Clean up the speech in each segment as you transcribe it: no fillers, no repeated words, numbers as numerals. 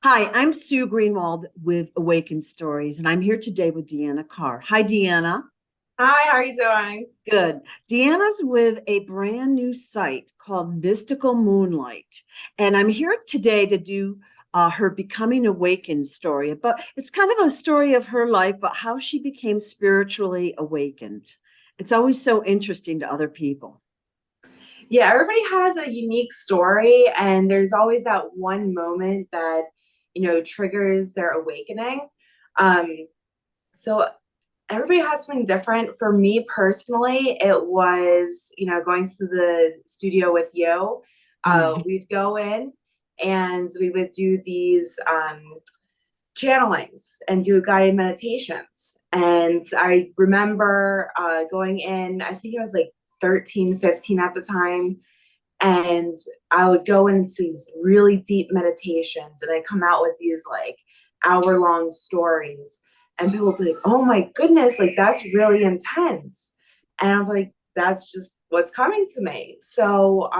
Hi, I'm Sue Greenwald with Awakened Stories, and I'm here today with Deanna Carr. Hi, Deanna. Hi, how are you doing? Good. Deanna's with a brand new site called Mystical Moonlight, and I'm here today to do her Becoming Awakened story. But it's kind of a story of her life, but how she became spiritually awakened. It's always so interesting to other people. Yeah, everybody has a unique story, and there's always that one moment that, triggers their awakening. Um, so everybody has something different. For me personally, it was, going to the studio with you. Mhm. We'd go in and we would do these channelings and do guided meditations. And I remember going in, I think it was like 13, 15 at the time. And I would go into these really deep meditations and I come out with these like hour-long stories. And people would be like, oh my goodness, like that's really intense. And I'm like, that's just what's coming to me. So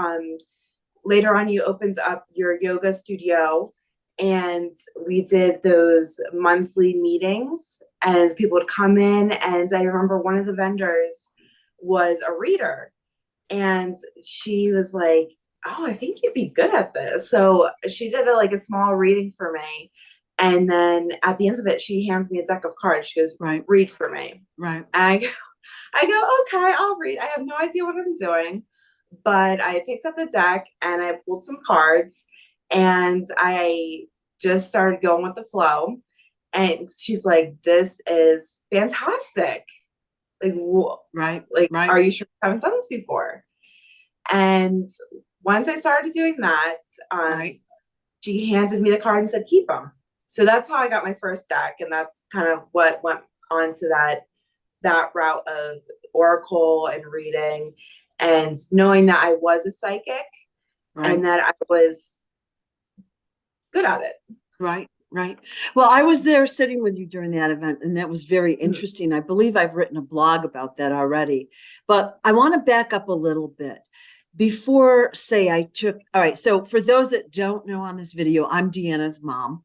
later on you opened up your yoga studio and we did those monthly meetings and people would come in, and I remember one of the vendors was a reader, and she was like, oh, I think you'd be good at this. So she did like a small reading for me, and then at the end of it she hands me a deck of cards. She goes, Right, read for me. right. And I go, okay, I'll read. I have no idea what I'm doing, but I picked up the deck and I pulled some cards and I just started going with the flow. And she's like, this is fantastic. Like, Right, like, right, are you sure you haven't done this before? And once I started doing that, um, right. she handed me the card and said, keep them. So that's how I got my first deck. And that's kind of what went on to that route of oracle and reading, and knowing that I was a psychic and Right. that I was good at it. Right, right. Well, I was there sitting with you during that event, and that was very Mhm. interesting. I believe I've written a blog about that already, but I want to back up a little bit. Before, say, I took, all right, so for those that don't know on this video, I'm Deanna's mom.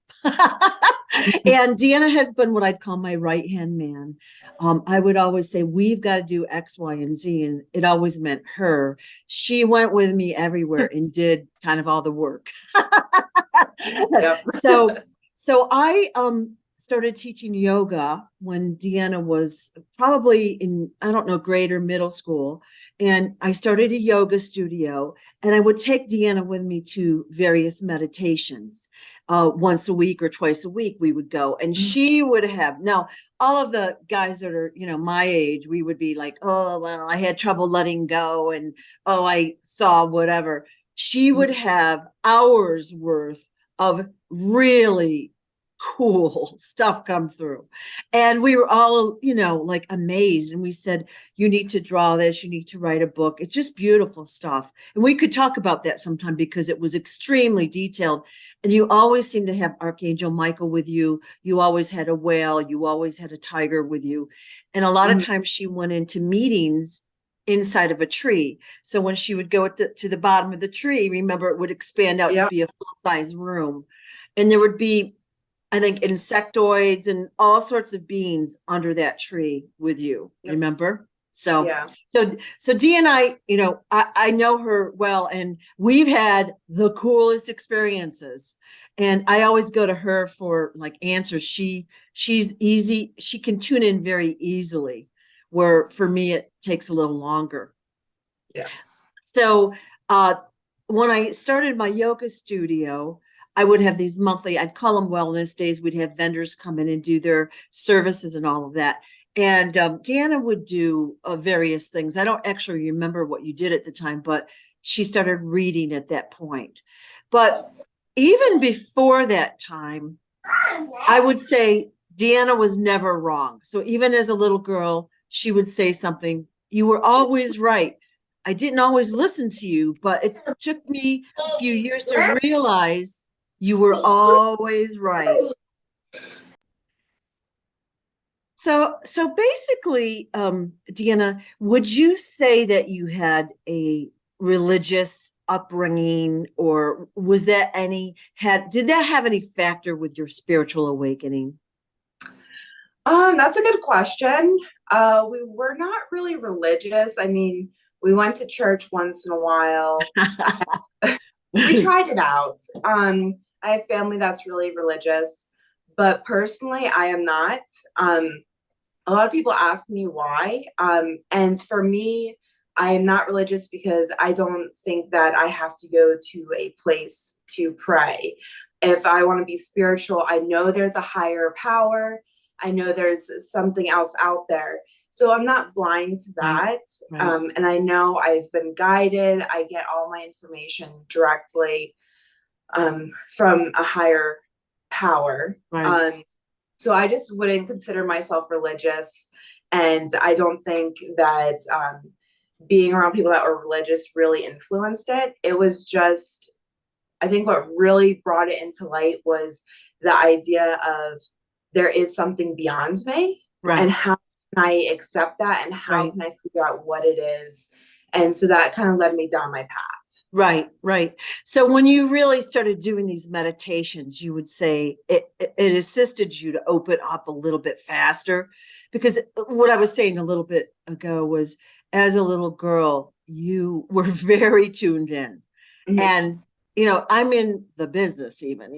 And Deanna has been what I'd call my right hand man. I would always say, we've got to do X, Y, and Z. And it always meant her. She went with me everywhere and did kind of all the work. Yep. so so I started teaching yoga when Deanna was probably in, I don't know, grade or middle school. And I started a yoga studio, and I would take Deanna with me to various meditations. Once a week or twice a week, we would go, and she would have, now, all of the guys that are, my age, we would be like, oh, well, I had trouble letting go. And, oh, I saw whatever. She would have hours worth of really cool stuff come through. And we were all, like amazed. And we said, you need to draw this, you need to write a book. It's just beautiful stuff. And we could talk about that sometime because it was extremely detailed. And you always seem to have Archangel Michael with you. You always had a whale, you always had a tiger with you. And a lot of Mhm. times she went into meetings inside of a tree. So when she would go to the bottom of the tree, remember, it would expand out to Yep. be a full-size room. And there would be, I think, insectoids and all sorts of beings under that tree with you, Yep. remember? So, Yeah. so Dee and I, I know her well, and we've had the coolest experiences. And I always go to her for like answers. She's easy. She can tune in very easily, where for me it takes a little longer. Yes. So uh, when I started my yoga studio, I would have these monthly, I'd call them wellness days. We'd have vendors come in and do their services and all of that. And Deanna would do various things. I don't actually remember what you did at the time, but she started reading at that point. But even before that time, I would say Deanna was never wrong. So even as a little girl, she would say something, you were always right. I didn't always listen to you, but it took me a few years to realize you were always right. So basically, Deanna, would you say that you had a religious upbringing, or was that did that have any factor with your spiritual awakening? That's a good question. We were not really religious. I mean, we went to church once in a while. We tried it out. I have family that's really religious, but personally, I am not. A lot of people ask me why. And for me, I am not religious because I don't think that I have to go to a place to pray. If I want to be spiritual, I know there's a higher power. I know there's something else out there. So I'm not blind to Right, that. right, And I know I've been guided. I get all my information directly from a higher power. right, So I just wouldn't consider myself religious. And I don't think that being around people that were religious really influenced it. It was just, I think what really brought it into light was the idea of there is something beyond me, and right, how can I accept that, and how right. can I figure out what it is. And so that kind of led me down my path. Right, right. So when you really started doing these meditations, you would say it assisted you to open up a little bit faster. Because what I was saying a little bit ago was, as a little girl, you were very tuned in. Mhm. And, I'm in the business even,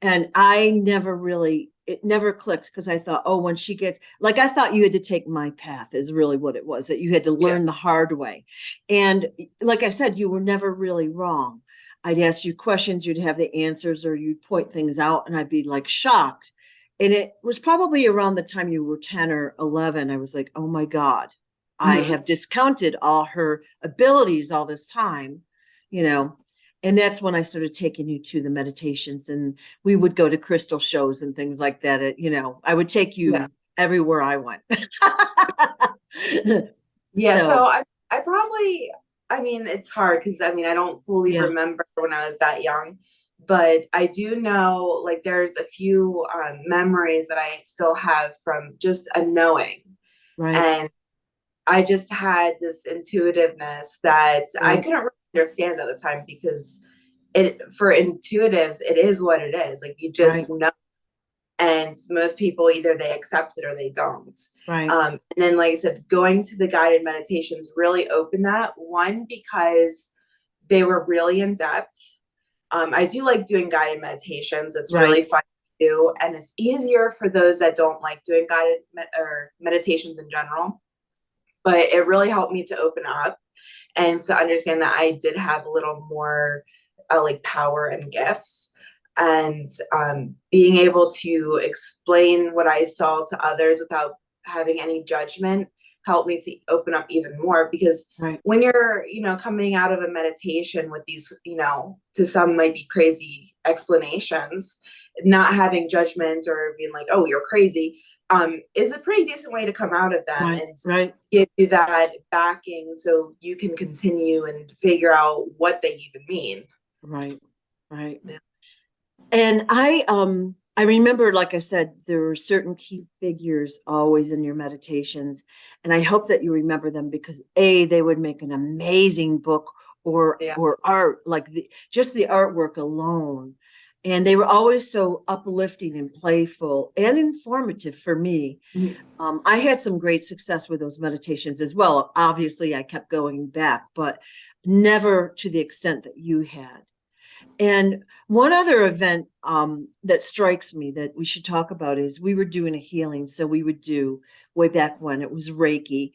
and I never really, it never clicked, because I thought, oh, when she gets, like, I thought you had to take my path, is really what it was, that you had to Yeah. learn the hard way. And like I said, you were never really wrong. I'd ask you questions, you'd have the answers, or you'd point things out, and I'd be like shocked. And it was probably around the time you were 10 or 11. I was like, oh my God, I Mhm. have discounted all her abilities all this time, you know. And that's when I started taking you to the meditations, and we would go to crystal shows and things like that. I would take Yeah. you everywhere I went. Yeah, so So, I probably, I mean, it's hard because I mean, I don't fully yeah, remember when I was that young, but I do know like there's a few memories that I still have from just a knowing. right, And I just had this intuitiveness that I right, couldn't really understand at the time, because it, for intuitives, it is what it is. Like you just right, know, and most people either they accept it or they don't. right, And then like I said, going to the guided meditations really opened that one, because they were really in depth. I do like doing guided meditations. It's right, really fun to do, and it's easier for those that don't like doing or meditations in general, but it really helped me to open up and to understand that I did have a little more like power and gifts. And being able to explain what I saw to others without having any judgment helped me to open up even more, because right, when you're coming out of a meditation with these to some might be crazy explanations, not having judgment or being like, oh, you're crazy, is a pretty decent way to come out of them right, and right, give you that backing so you can continue and figure out what they even mean. right, right. Yeah. And I remember, like I said, there were certain key figures always in your meditations, and I hope that you remember them, because they would make an amazing book, Yeah. or art, like just the artwork alone. And they were always so uplifting and playful and informative for me. Mhm. I had some great success with those meditations as well. Obviously, I kept going back, but never to the extent that you had. And one other event that strikes me that we should talk about is, we were doing a healing. So we would do, way back when it was Reiki,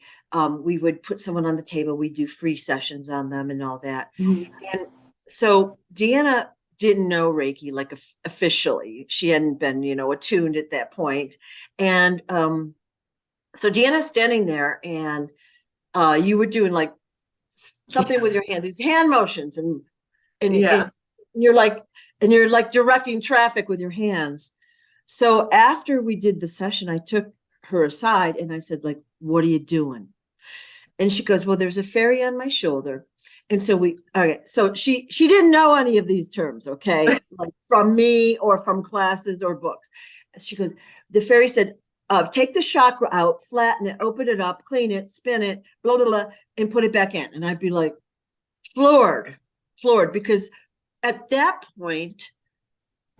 we would put someone on the table, we do free sessions on them and all that. Mhm. And so Deanna didn't know Reiki, like, officially. She hadn't been, attuned at that point. And so Deanna's standing there, and you were doing like something with your hand, these hand motions, and Yeah. you're like, directing traffic with your hands. So after we did the session, I took her aside and I said, like, what are you doing? And she goes, well, there's a fairy on my shoulder. And so okay, so she didn't know any of these terms, okay, like from me or from classes or books. She goes, the fairy said, take the chakra out, flatten it, open it up, clean it, spin it, blah, blah, blah, and put it back in. And I'd be like, floored, floored, because at that point,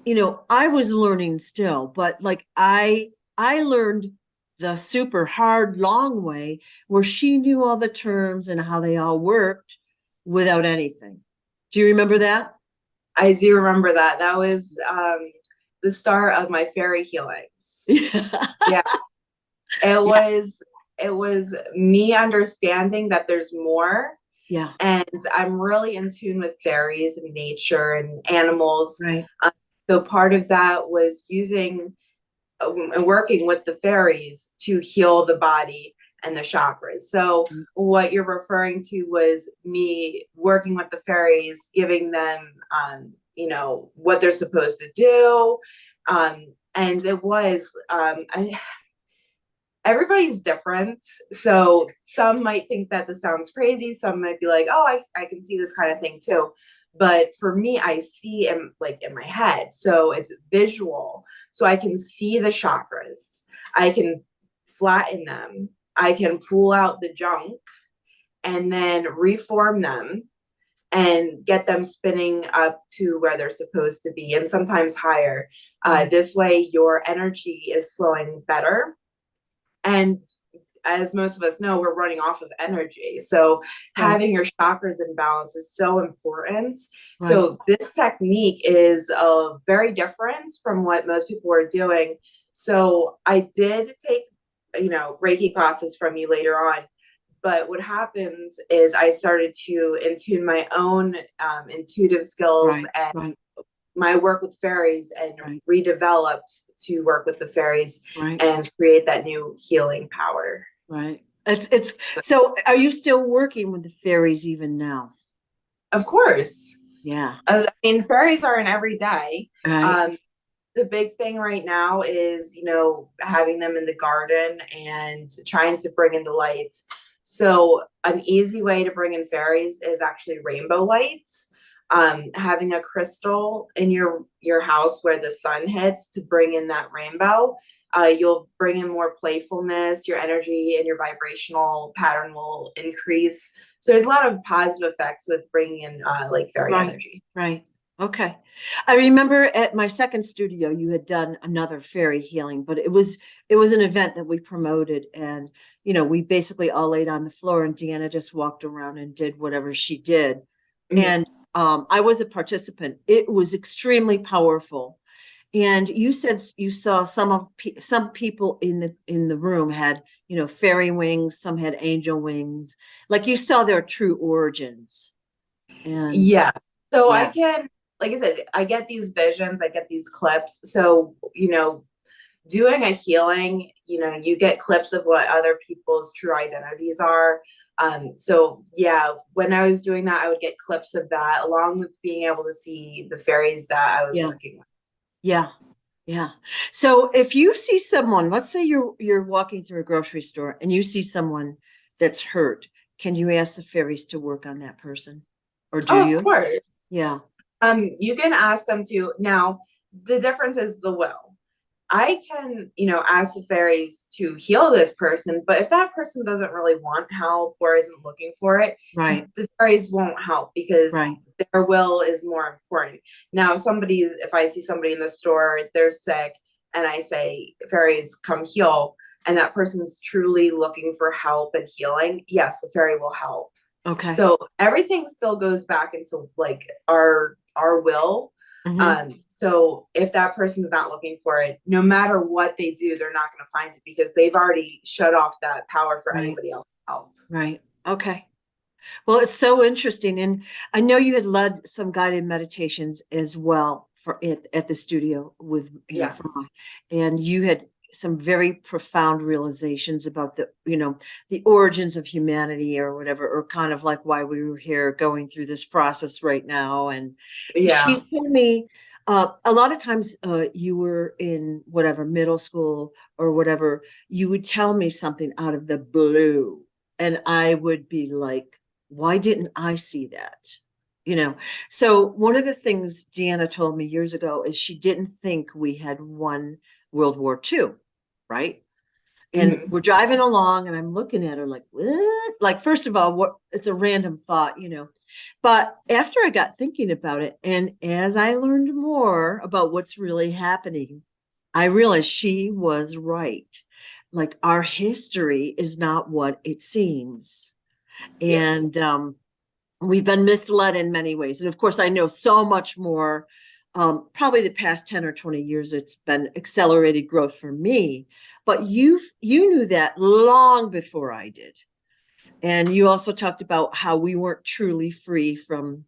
I was learning still, but like I learned the super hard, long way where she knew all the terms and how they all worked without anything. Do you remember that? I do remember that. That was the start of my fairy healings. Yeah, it Yeah. was it was me understanding that there's more, Yeah. and I'm really in tune with fairies and nature and animals. Right. So part of that was using and working with the fairies to heal the body and the chakras. So what you're referring to was me working with the fairies, giving them, what they're supposed to do. And it was, everybody's different. So some might think that this sounds crazy. Some might be like, oh, I can see this kind of thing too. But for me, I see in my head. So it's visual. So I can see the chakras. I can flatten them. I can pull out the junk and then reform them and get them spinning up to where they're supposed to be and sometimes higher. This way, your energy is flowing better. And as most of us know, we're running off of energy. So Right. having your chakras in balance is so important. Right. So this technique is very different from what most people are doing. So I did take, Reiki classes from you later on. But what happens is I started to intune my own intuitive skills Right. and Right. my work with fairies and Right. redeveloped to work with the fairies Right. and create that new healing power. Right. It's so are you still working with the fairies even now? Of course. Yeah. I mean, fairies are in every day. Right. The big thing right now is, having them in the garden and trying to bring in the lights. So an easy way to bring in fairies is actually rainbow lights. Having a crystal in your house where the sun hits to bring in that rainbow, you'll bring in more playfulness. Your energy and your vibrational pattern will increase. So there's a lot of positive effects with bringing in like fairy Right. energy. Right. Okay. I remember at my second studio, you had done another fairy healing, but it was an event that we promoted, and we basically all laid on the floor, and Deanna just walked around and did whatever she did. Mhm. And I was a participant. It was extremely powerful. And you said you saw some people in the room had fairy wings, some had angel wings, like you saw their true origins. And Yeah. So I yeah. can, like I said, I get these visions, I get these clips. So, doing a healing, you get clips of what other people's true identities are. So yeah, when I was doing that, I would get clips of that along with being able to see the fairies that I was Yeah. working with. Yeah. Yeah. So if you see someone, let's say you're walking through a grocery store and you see someone that's hurt, can you ask the fairies to work on that person? Or do Oh, of you? course. Yeah. You can ask them to. Now, the difference is the will. I can, ask the fairies to heal this person, but if that person doesn't really want help or isn't looking for it, Right. the fairies won't help because Right. their will is more important. Now, if I see somebody in the store, they're sick, and I say, fairies, come heal, and that person's truly looking for help and healing, yes, the fairy will help. Okay. So everything still goes back into like our will. Mhm. So if that person's not looking for it, no matter what they do, they're not going to find it because they've already shut off that power for Right. anybody else to help. Right. Okay. Well, it's so interesting. And I know you had led some guided meditations as well for it at the studio with, Yeah. and you had some very profound realizations about the origins of humanity or whatever, or kind of like why we were here going through this process right now. And Yeah. she's told me a lot of times you were in whatever middle school or whatever, you would tell me something out of the blue, and I would be like, why didn't I see that? So one of the things Deanna told me years ago is she didn't think we had won World War II, right? And Mhm. we're driving along and I'm looking at her like, what? Like, first of all, it's a random thought, But after I got thinking about it, and as I learned more about what's really happening, I realized she was right. Like, our history is not what it seems. Yeah. And we've been misled in many ways. And of course, I know so much more. Probably the past 10 or 20 years, it's been accelerated growth for me. But you knew that long before I did. And you also talked about how we weren't truly free from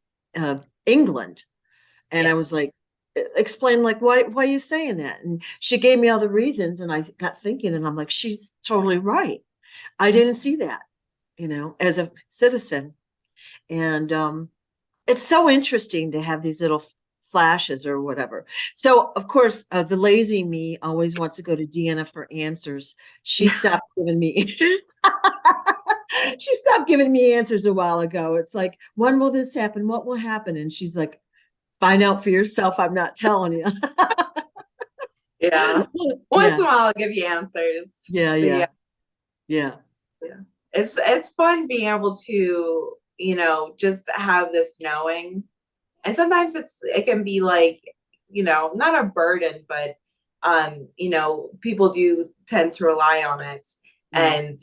England. And I Yeah. was like, explain, like, why are you saying that? And she gave me all the reasons, and I got thinking, and I'm like, she's totally right. I didn't see that, as a citizen. And it's so interesting to have these little flashes or whatever. So, of course, the lazy me always wants to go to Deanna for answers. She stopped giving me she stopped giving me answers a while ago. It's like, when will this happen? What will happen? And she's like, find out for yourself. I'm not telling you. Yeah. Once Yeah. in a while, I'll give you answers. Yeah. But Yeah. Yeah. yeah. It's fun being able to, just have this knowing. And sometimes it can be like, not a burden, but people do tend to rely on it. Right. And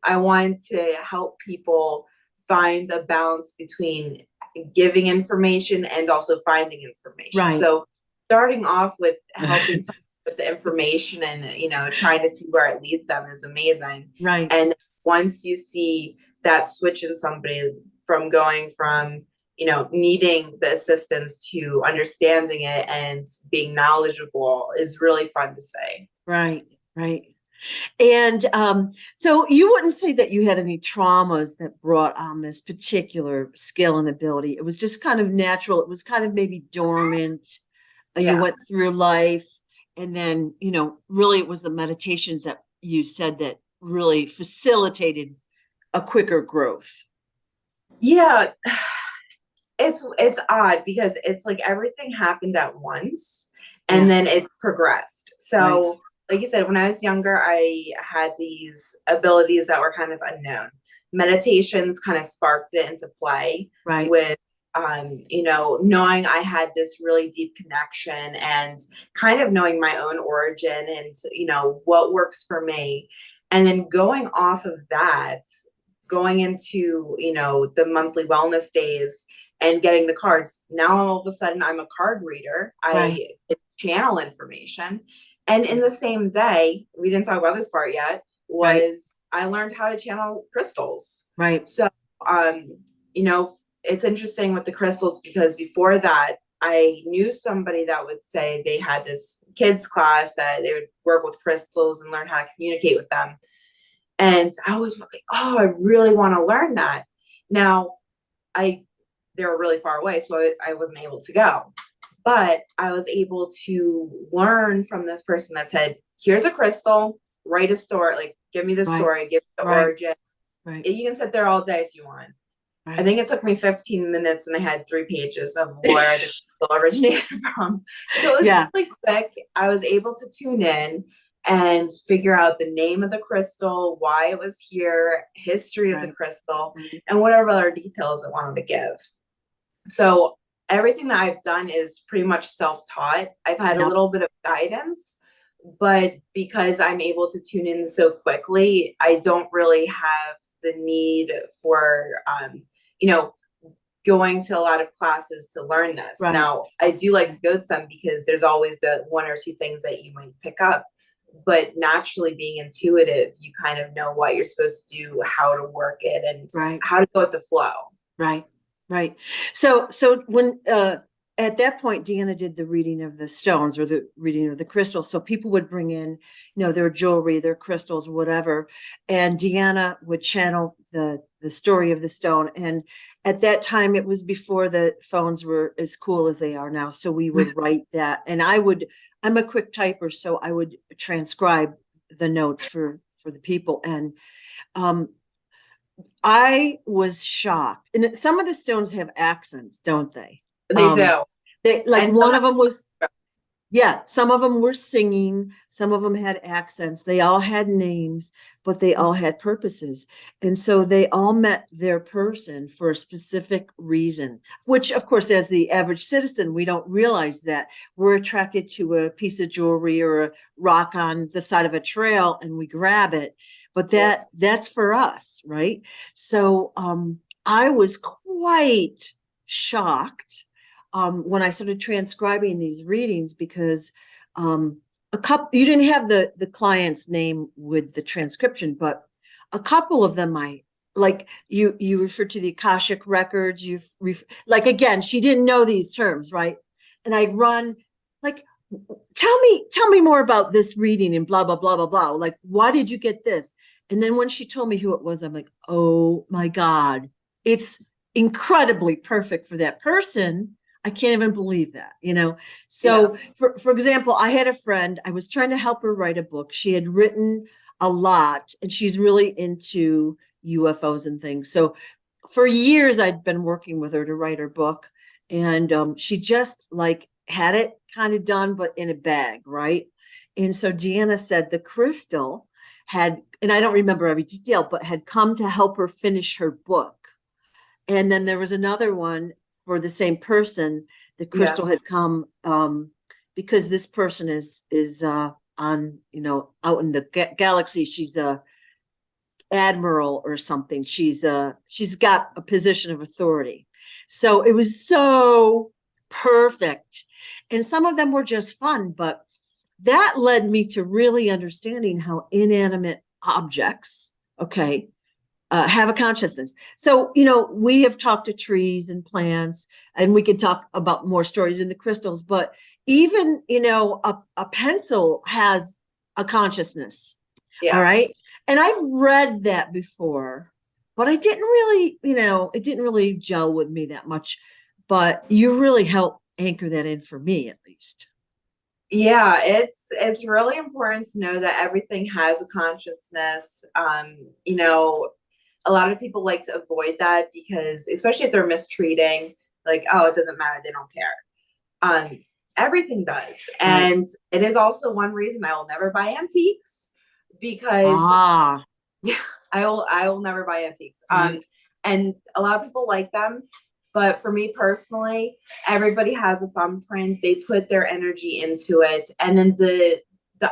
I want to help people find a balance between giving information and also finding information. Right. So starting off with helping someone with the information and, trying to see where it leads them is amazing. Right. And once you see that switch in somebody from going from, needing the assistance to understanding it and being knowledgeable is really fun to say. Right. Right. And so you wouldn't say that you had any traumas that brought on this particular skill and ability. It was just kind of natural. It was kind of maybe dormant. You Yeah. went through life, and then, really it was the meditations that you said that really facilitated a quicker growth. Yeah. It's odd because it's like everything happened at once and Yeah. then it progressed. So Right. like you said, when I was younger, I had these abilities that were kind of unknown. Meditations kind of sparked it into play Right. with knowing I had this really deep connection and kind of knowing my own origin and what works for me. And then going off of that, going into, the monthly wellness days and getting the cards. Now all of a sudden I'm a card reader. Right. I channel information. And in the same day, we didn't talk about this part yet, Right. was I learned how to channel crystals. Right. So, it's interesting with the crystals because before that, I knew somebody that would say they had this kids class that they would work with crystals and learn how to communicate with them. And I was like, oh, I really want to learn that. Now, they were really far away, so I wasn't able to go. But I was able to learn from this person that said, here's a crystal, write a story, like give me the Right. story, give me the Right. origin. Right. You can sit there all day if you want. Right. I think it took me 15 minutes and I had 3 pages of where the crystal originated from. So it was really quick. I was able to tune in and figure out the name of the crystal, why it was here, history of the crystal, and whatever other details I wanted to give. So everything that I've done is pretty much self-taught. I've had a little bit of guidance, but because I'm able to tune in so quickly, I don't really have the need for, going to a lot of classes to learn this. Right. Now, I do like to go to some because there's always the 1 or 2 things that you might pick up. But naturally being intuitive, you kind of know what you're supposed to do, how to work it, and how to go with the flow. Right. Right. So when at that point, Deanna did the reading of the stones or the reading of the crystals. So people would bring in, their jewelry, their crystals, whatever, and Deanna would channel the story of the stone. And at that time, it was before the phones were as cool as they are now. So we would write that, and I'm a quick typer, so I would transcribe the notes for the people. And I was shocked. And some of the stones have accents, don't they? They do. They, like, And one of them was, Yeah, some of them were singing, some of them had accents, they all had names, but they all had purposes. And so they all met their person for a specific reason, which, of course, as the average citizen, we don't realize that. We're attracted to a piece of jewelry or a rock on the side of a trail and we grab it. But that's for us, right? So I was quite shocked when I started transcribing these readings because a couple you didn't have the client's name with the transcription, but a couple of them I like you referred to the Akashic records. Like again, she didn't know these terms, right? And I'd run like tell me more about this reading and blah blah blah blah blah. Like, why did you get this? And then when she told me who it was, I'm like, oh my God, it's incredibly perfect for that person. I can't even believe that, you know? So for example, I had a friend, I was trying to help her write a book. She had written a lot and she's really into UFOs and things. So for years, I'd been working with her to write her book. And she just like had it kind of done, but in a bag, right? And so Deanna said the crystal had, and I don't remember every detail, but had come to help her finish her book. And then there was another one for the same person. The crystal had come because this person is on, you know, out in the galaxy. She's a admiral or something. She's got a position of authority. So it was so perfect. And some of them were just fun, but that led me to really understanding how inanimate objects, okay, have a consciousness. So, you know, we have talked to trees and plants, and we can talk about more stories in the crystals, but even, you know, a pencil has a consciousness. Yes. All right. And I've read that before, but I didn't really, you know, it didn't really gel with me that much. But you really helped anchor that in for me, at least. Yeah, it's really important to know that everything has a consciousness. You know, a lot of people like to avoid that because, especially if they're mistreating, like, oh, it doesn't matter, they don't care. Everything does. And it is also one reason I will never buy antiques because I will never buy antiques. And a lot of people like them, but for me personally, everybody has a thumbprint. They put their energy into it, and then the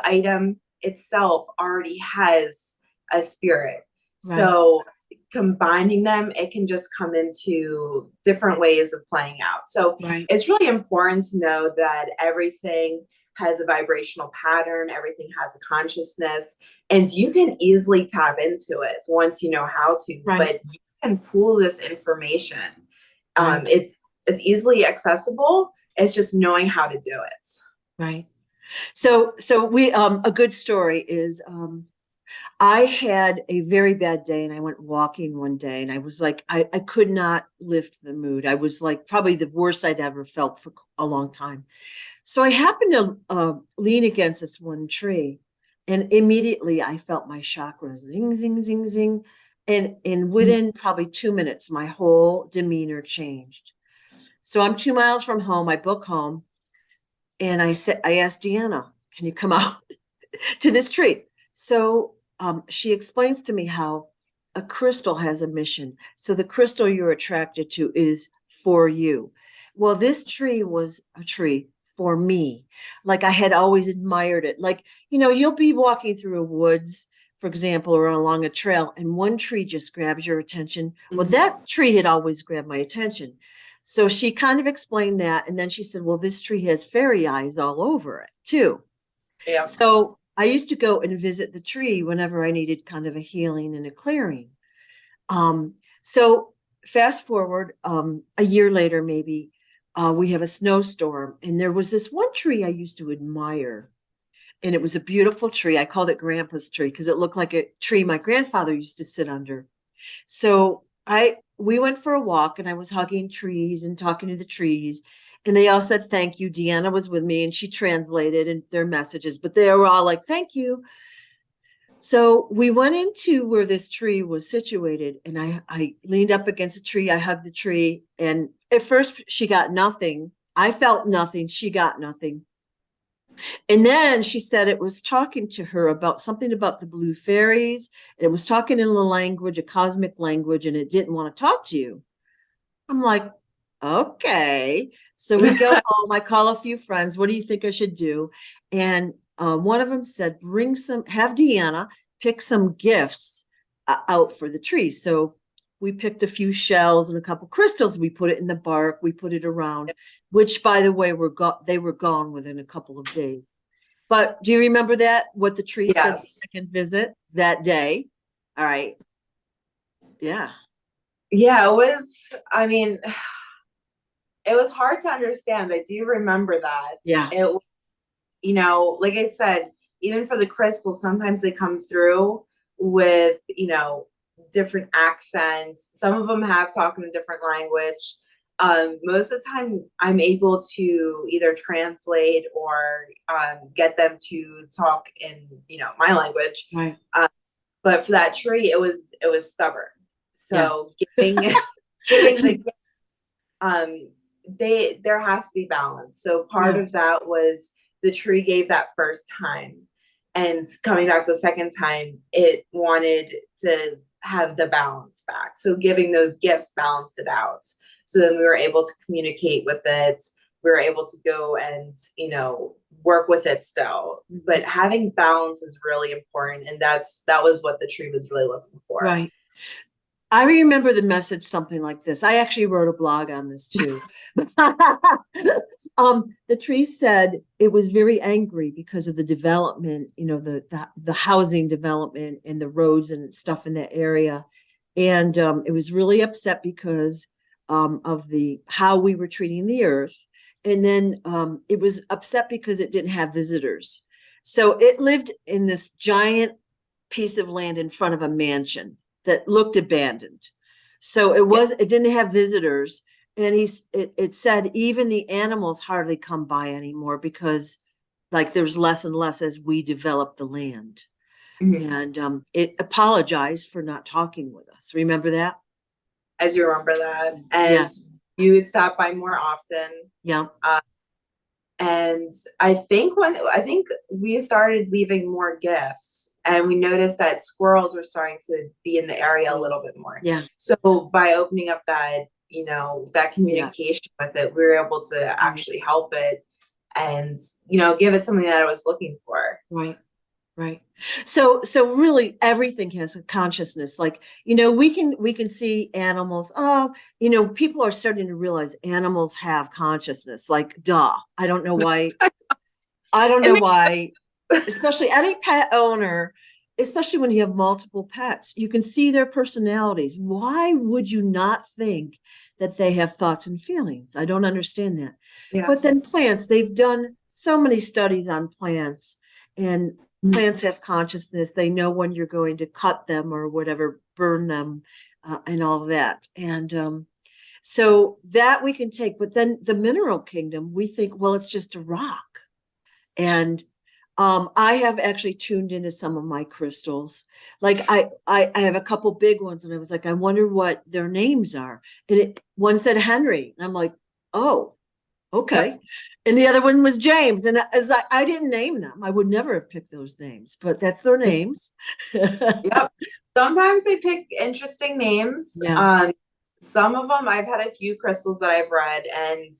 item itself already has a spirit. So combining them, it can just come into different ways of playing out. So it's really important to know that everything has a vibrational pattern, everything has a consciousness, and you can easily tap into it once you know how to, but you can pull this information. It's easily accessible. It's just knowing how to do it. Right. So we a good story is I had a very bad day and I went walking one day and I was like, I could not lift the mood. I was like probably the worst I'd ever felt for a long time. So I happened to lean against this one tree and immediately I felt my chakras zing, zing, zing, zing. And within probably 2 minutes, my whole demeanor changed. So I'm 2 miles from home. I book home and I asked Deanna, can you come out to this tree? So she explains to me how a crystal has a mission. So the crystal you're attracted to is for you. Well, this tree was a tree for me. Like I had always admired it. Like, you know, you'll be walking through a woods, for example, or along a trail, and one tree just grabs your attention. Well, that tree had always grabbed my attention. So she kind of explained that. And then she said, well, this tree has fairy eyes all over it too. Yeah. So I used to go and visit the tree whenever I needed kind of a healing and a clearing. So fast forward a year later, maybe we have a snowstorm, and there was this one tree I used to admire, and it was a beautiful tree. I called it Grandpa's tree because it looked like a tree my grandfather used to sit under. So we went for a walk, and I was hugging trees and talking to the trees. And they all said, thank you. Deanna was with me and she translated their messages, but they were all like, thank you. So we went into where this tree was situated and I leaned up against a tree. I hugged the tree. And at first she got nothing. I felt nothing. She got nothing. And then she said it was talking to her about something about the blue fairies. And it was talking in a language, a cosmic language, and it didn't want to talk to you. I'm like, okay. So we go home. I call a few friends. What do you think I should do? And one of them said, have Deanna pick some gifts out for the tree. So we picked a few shells and a couple crystals. We put it in the bark. We put it around, which, by the way, they were gone within a couple of days. But do you remember that? What the tree said the Yes. second visit that day? All right. Yeah. Yeah, it was, I mean, it was hard to understand. I do remember that. Yeah. It, you know, like I said, even for the crystals, sometimes they come through with, you know, different accents. Some of them have talking a different language. Most of the time, I'm able to either translate or get them to talk in, you know, my language. Right. But for that tree, it was stubborn. Yeah. So giving the there has to be balance. So part Yeah. of that was the tree gave that first time, and coming back the second time, it wanted to have the balance back. So giving those gifts balanced it out. So then we were able to communicate with it. We were able to go and, you know, work with it still. But having balance is really important. And that was what the tree was really looking for. Right. I remember the message something like this. I actually wrote a blog on this too. The tree said it was very angry because of the development, you know, the housing development and the roads and stuff in that area. And it was really upset because of how we were treating the earth. And then it was upset because it didn't have visitors. So it lived in this giant piece of land in front of a mansion that looked abandoned. So it didn't have visitors. And it said even the animals hardly come by anymore because like there's less and less as we develop the land. Mm-hmm. And it apologized for not talking with us. Remember that? I do remember that. And Yeah. you would stop by more often. Yeah. And I think we started leaving more gifts, and we noticed that squirrels were starting to be in the area a little bit more. Yeah. So by opening up that, you know, that communication with it, we were able to actually help it and, you know, give it something that it was looking for. Right. Right. So really everything has a consciousness. Like, you know, we can see animals. Oh, you know, people are starting to realize animals have consciousness. Like, duh. I don't know why. I don't know why, especially any pet owner, especially when you have multiple pets, you can see their personalities. Why would you not think that they have thoughts and feelings? I don't understand that. Yeah. But then plants, they've done so many studies on plants, and plants have consciousness. They know when you're going to cut them or whatever, burn them, and all of that. And so that we can take. But then the mineral kingdom, we think, well, it's just a rock. And I have actually tuned into some of my crystals. Like I have a couple big ones, and I was like, I wonder what their names are. And one said Henry, and I'm like, oh, okay. Yep. And the other one was James, and I didn't name them. I would never have picked those names, but that's their names. Yep. Sometimes they pick interesting names. Yeah. Some of them, I've had a few crystals that I've read, and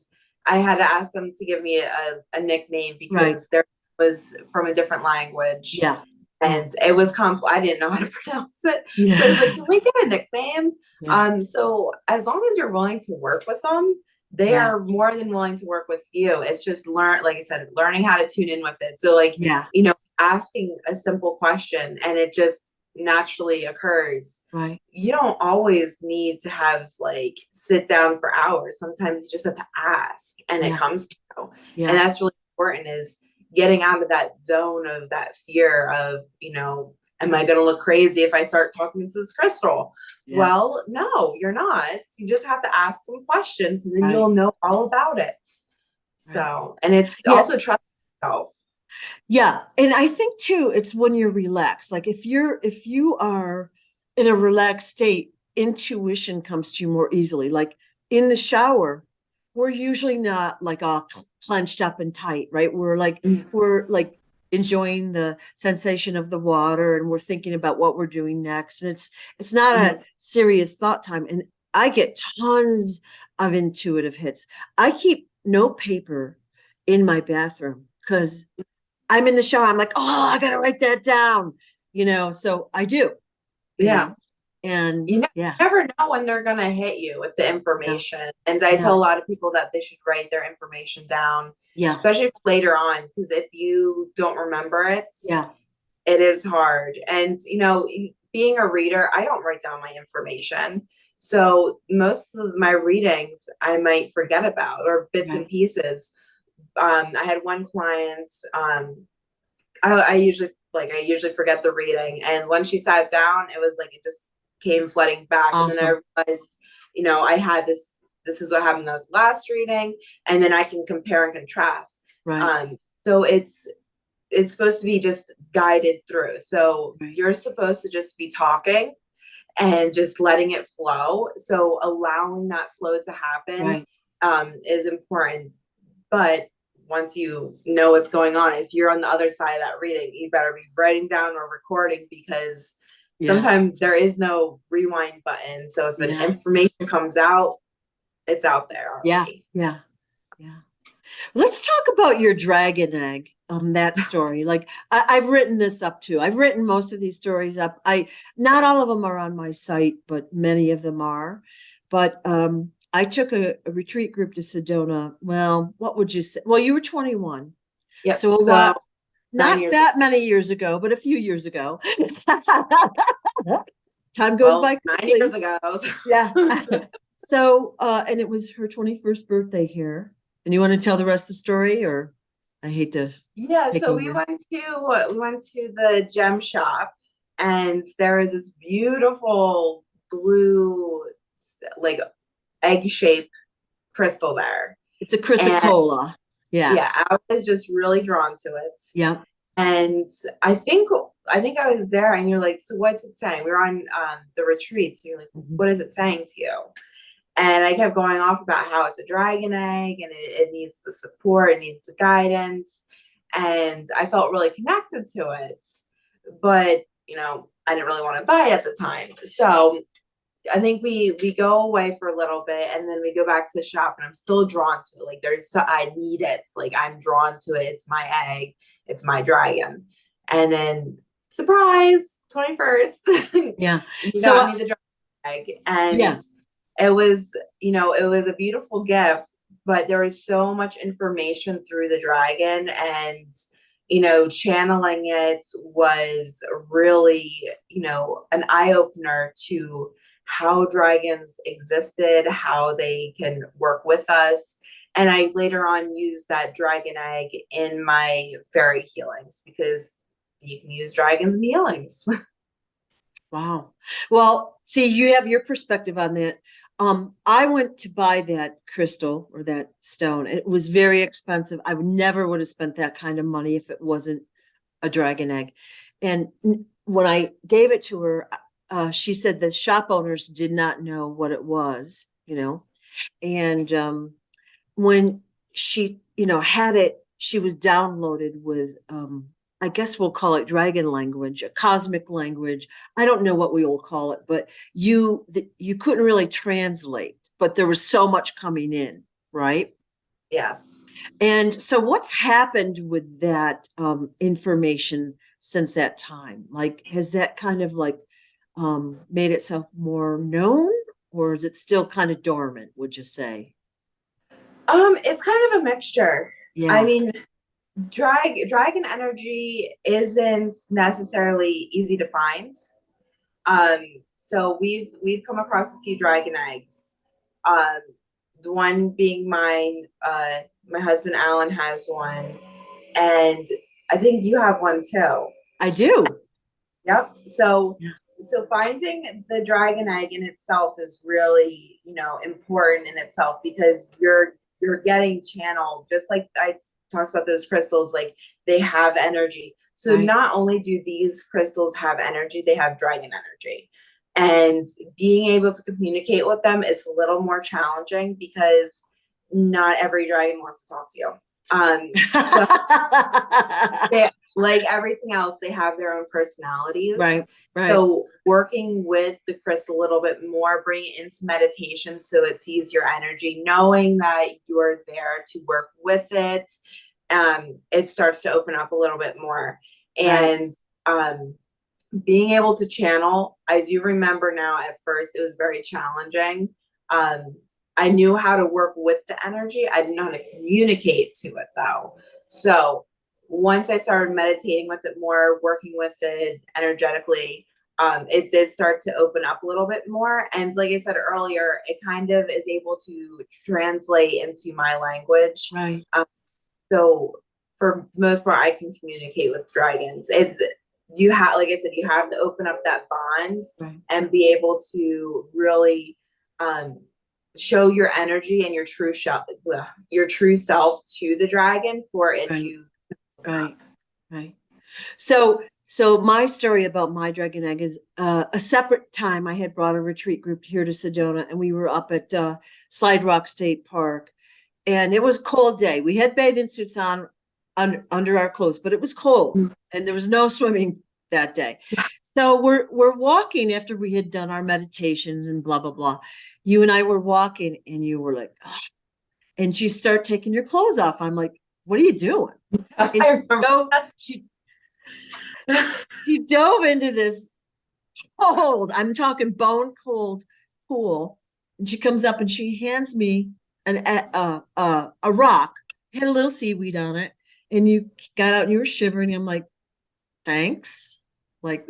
I had to ask them to give me a nickname because there was from a different language. Yeah. And it was I didn't know how to pronounce it. Yeah. So I was like, can we get a nickname? Yeah. So as long as you're willing to work with them, they are more than willing to work with you. It's just like I said, learning how to tune in with it. So like, you know, asking a simple question and it just naturally occurs. Right. You don't always need to have like sit down for hours. Sometimes you just have to ask and it comes to you. And that's really important, is getting out of that zone of that fear of, you know, am I going to look crazy if I start talking to this crystal? Yeah. Well, no, you're not. You just have to ask some questions and then you'll know all about it. So, and it's also trust yourself. Yeah. And I think too, it's when you're relaxed. Like if you are in a relaxed state, intuition comes to you more easily. Like in the shower, we're usually not like all clenched up and tight, right? Mm. We're like enjoying the sensation of the water, and we're thinking about what we're doing next. And it's not a Mhm. serious thought time. And I get tons of intuitive hits. I keep no paper in my bathroom because I'm in the shower. I'm like, oh, I gotta write that down, so I do, Yeah. and You yeah, never know when they're gonna hit you with the yeah, information. And I yeah, tell a lot of people that they should write their information down, yeah, especially later on, because if you don't remember it, yeah, it is hard. And being a reader, I don't write down my information. So most of my readings I might forget about, or bits and right. pieces. I had one client, I usually forget the reading, and when she sat down, it was like it just came flooding back. And then I Awesome. realized, I had this is what happened in the last reading, and then I can compare and contrast. Right, So it's supposed to be just guided through. So right, you're supposed to just be talking and just letting it flow. So allowing that flow to happen right. is important. But once you know what's going on, if you're on the other side of that reading, you better be writing down or recording, because Yeah, sometimes there is no rewind button. So if an yeah, information comes out, it's out there yeah, already. yeah, yeah. Let's talk about your dragon egg. That story. Like I've written this up too. I've written most of these stories up. Not all of them are on my site, but many of them are. But I took a retreat group to Sedona. Well, what would you say? Well, you were 21. Yep. So a So while, 9 years not ago. that many years ago, but a few years ago. Time goes Well, by 9 years quickly. ago. Yeah. So, and it was her 21st birthday here. And you want to tell the rest of the story, or I hate to Yeah, take so we over. went to the gem shop, and there was this beautiful blue, like, egg shaped crystal there. It's a And chrysocolla. Yeah. yeah, I was just really drawn to it. Yeah. And I think I was there, and you're like, so what's it saying? We were on the retreat, so you're like, Mhm. what is it saying to you? And I kept going off about how it's a dragon egg, and it needs the support, it needs the guidance. And I felt really connected to it. But, I didn't really want to buy it at the time. So I think we go away for a little bit, and then we go back to the shop, and I'm still drawn to it. Like, I need it. Like, I'm drawn to it. It's my egg. It's my dragon. And then, surprise, 21st, Yeah. you So, got me the dragon egg. And yeah. it was a beautiful gift, but there was so much information through the dragon, and channeling it was really, an eye opener to how dragons existed, how they can work with us. And I later on used that dragon egg in my fairy healings, because you can use dragons in healings. Wow. Well, see, you have your perspective on that. I went to buy that crystal or that stone. It was very expensive. I never would have spent that kind of money if it wasn't a dragon egg. And when I gave it to her, she said the shop owners did not know what it was. And when she, had it, she was downloaded with, I guess we'll call it dragon language, a cosmic language. I don't know what we will call it, but you couldn't really translate, but there was so much coming in, right? Yes. And so, what's happened with that information since that time? Like, has that kind of like made itself more known, or is it still kind of dormant? Would you say? It's kind of a mixture. I Yeah, mean, dragon energy isn't necessarily easy to find. Um, so we've come across a few dragon eggs. Um, the one being mine. My husband Alan has one, and I think you have one too. I do. Yep. So Yeah, so finding the dragon egg in itself is really, important in itself, because you're getting channeled, just like I talked about those crystals, like they have energy. So right. not only do these crystals have energy, they have dragon energy. And being able to communicate with them is a little more challenging, because not every dragon wants to talk to you. So they, like everything else, they have their own personalities. Right. So working with the crystal a little bit more, bring it into meditation so it sees your energy, knowing that you're there to work with it. It starts to open up a little bit more. And being able to channel, I do remember now at first it was very challenging. I knew how to work with the energy. I didn't know how to communicate to it though. So once I started meditating with it more, working with it energetically, it did start to open up a little bit more. And like I said earlier, it kind of is able to translate into my language. Right. So for the most part, I can communicate with dragons. You have, like I said, you have to open up that bond and be able to really show your energy and your true self to the dragon for it to right. So my story about my dragon egg is a separate time. I had brought a retreat group here to Sedona, and we were up at Slide Rock State Park, and it was a cold day. We had bathing suits on under our clothes, but it was cold, and there was no swimming that day. So we're walking after we had done our meditations and blah blah blah. You and I were walking, and you were like, oh. And you start taking your clothes off. I'm like, what are you doing? And she dove into this cold, I'm talking bone cold pool, and she comes up and she hands me a rock, had a little seaweed on it, and you got out and you were shivering. I'm like, thanks. Like,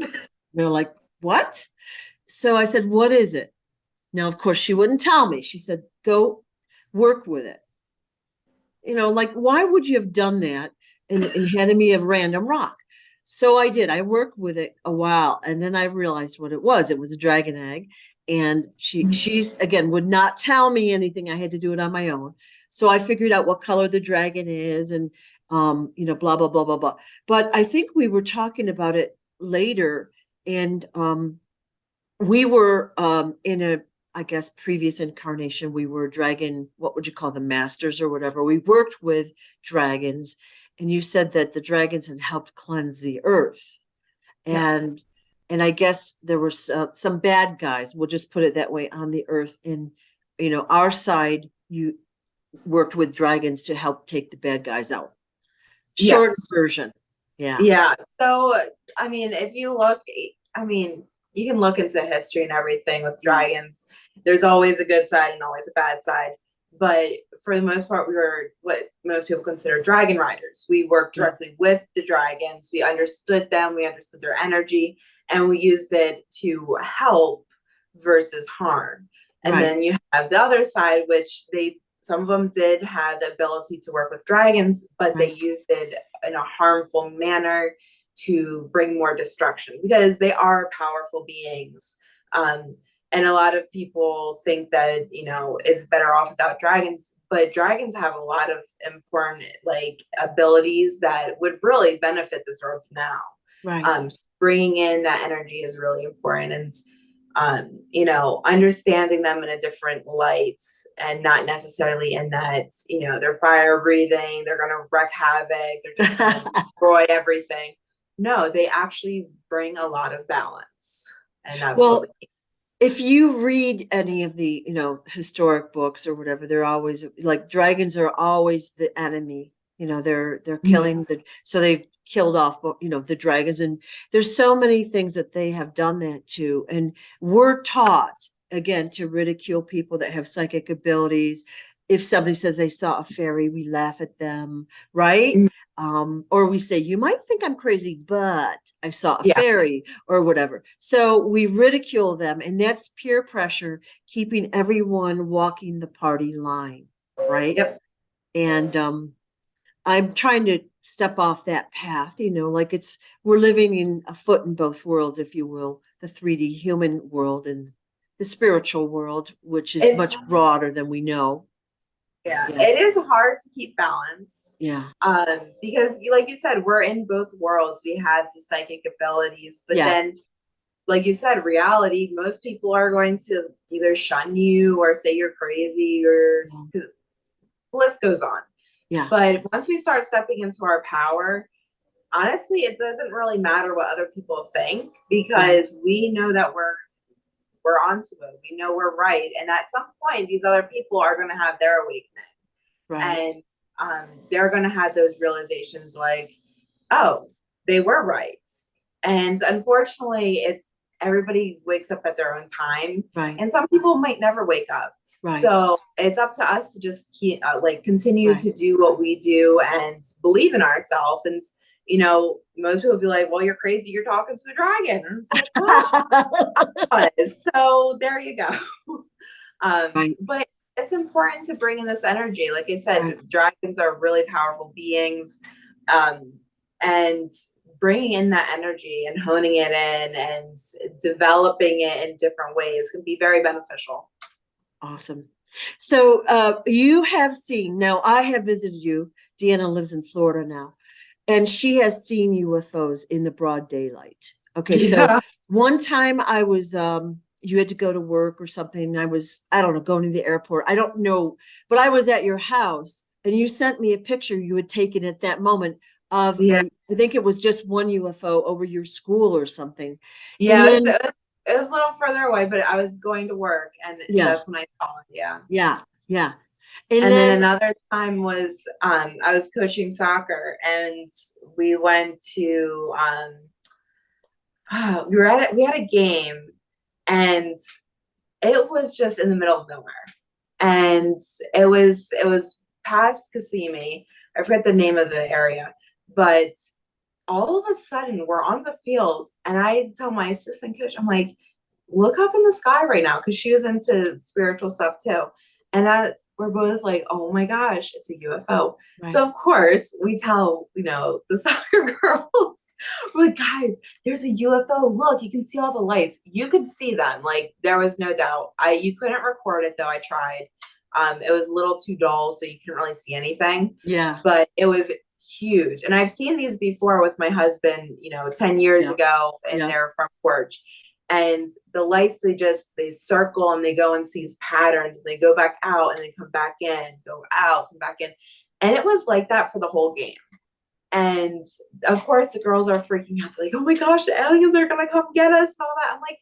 they're like, what? So I said, what is it? Now, of course, she wouldn't tell me. She said, go work with it. Like, why would you have done that and handed me a random rock? So I did. I worked with it a while, and then I realized what it was. It was a dragon egg, and she's again would not tell me anything. I had to do it on my own. So I figured out what color the dragon is, and blah blah blah blah blah. But I think we were talking about it later, and we were in a, I guess, previous incarnation, we were dragon, what would you call them, masters or whatever. We worked with dragons, and you said that the dragons had helped cleanse the earth. And I guess there were some bad guys, we'll just put it that way, on the earth. And, our side, you worked with dragons to help take the bad guys out. Short version. Yeah. So, I mean, if you look, you can look into history and everything with dragons. There's always a good side and always a bad side. But for the most part, we were what most people consider dragon riders. We worked directly with the dragons. We understood them. We understood their energy, and we used it to help versus harm. And then you have the other side, which some of them did have the ability to work with dragons, but they used it in a harmful manner to bring more destruction, because they are powerful beings. And a lot of people think that, it's better off without dragons, but dragons have a lot of important abilities that would really benefit this earth now. So bringing in that energy is really important. And understanding them in a different light, and not necessarily in that, they're fire breathing, they're going to wreak havoc, they're just going to destroy everything. No, they actually bring a lot of balance. And that's what if you read any of the, historic books or whatever, they're always like, dragons are always the enemy. They're killing so they've killed off, the dragons. And there's so many things that they have done that to. And we're taught, again, to ridicule people that have psychic abilities. If somebody says they saw a fairy, we laugh at them, right? Or we say, you might think I'm crazy, but I saw a fairy or whatever. So we ridicule them, and that's peer pressure, keeping everyone walking the party line, right? And I'm trying to step off that path, we're living in a foot in both worlds, if you will, the 3D human world and the spiritual world, which is much broader than we know. It is hard to keep balance. Because like you said, we're in both worlds. We have the psychic abilities, but then, like you said, reality, most people are going to either shun you or say you're crazy, or the list goes on. Yeah. But once we start stepping into our power, honestly, it doesn't really matter what other people think, because we know that we're onto it. We know we're right. And at some point, these other people are going to have their awakening. Right. And they're going to have those realizations like, oh, they were right. And unfortunately, it's everybody wakes up at their own time. Right. And some people might never wake up. Right. So it's up to us to just keep, continue Right. to do what we do and believe in ourselves. And, most people be like, well, you're crazy. You're talking to a dragon. And it's like, well, so there you go. Right. But it's important to bring in this energy. Like I said, dragons are really powerful beings. And bringing in that energy and honing it in and developing it in different ways can be very beneficial. Awesome. So you have seen, now I have visited you. Deanna lives in Florida now, and she has seen UFOs in the broad daylight. Okay. So one time I was, you had to go to work or something. And I don't know, going to the airport. I don't know, but I was at your house and you sent me a picture you had taken at that moment of, I think it was just one UFO over your school or something. Yeah. And then, it was a little further away, but I was going to work and that's when I saw it. Yeah. Yeah. Yeah. And then another time was I was coaching soccer and we went to we had a game and it was just in the middle of nowhere. And it was past Kissimmee. I forget the name of the area, but all of a sudden we're on the field and I tell my assistant coach, I'm like, look up in the sky right now, because she was into spiritual stuff too. And we're both like, oh my gosh, it's a UFO. Right. So of course we tell, the soccer girls, we're like, guys, there's a UFO. Look, you can see all the lights. You could see them. Like, there was no doubt. You couldn't record it though. I tried. It was a little too dull, so you couldn't really see anything. Yeah. But it was huge. And I've seen these before with my husband, 10 years ago in their front porch. And the lights, they circle and they go and see patterns and they go back out and they come back in, go out, come back in. And it was like that for the whole game. And of course the girls are freaking out. They're like, oh my gosh, the aliens are going to come get us and all that. I'm like,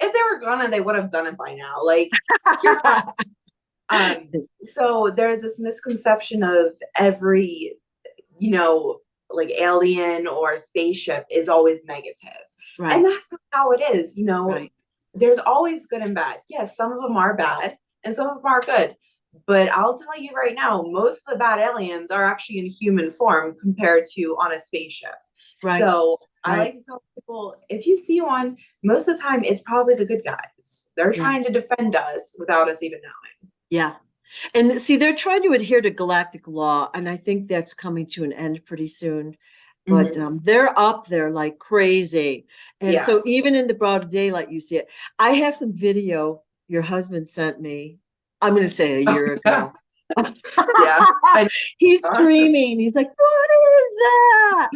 if they were gonna, they would have done it by now. Like, so there's this misconception of every, like alien or spaceship is always negative. Right. And that's not how it is. Right. There's always good and bad. Yes, some of them are bad and some of them are good. But I'll tell you right now, most of the bad aliens are actually in human form compared to on a spaceship. Right. So I like to tell people, if you see one, most of the time it's probably the good guys. They're trying to defend us without us even knowing. Yeah. And see, they're trying to adhere to galactic law. And I think that's coming to an end pretty soon. But they're up there like crazy. And so even in the broad daylight, you see it. I have some video your husband sent me. I'm going to say a year ago. He's screaming. He's like, what is that?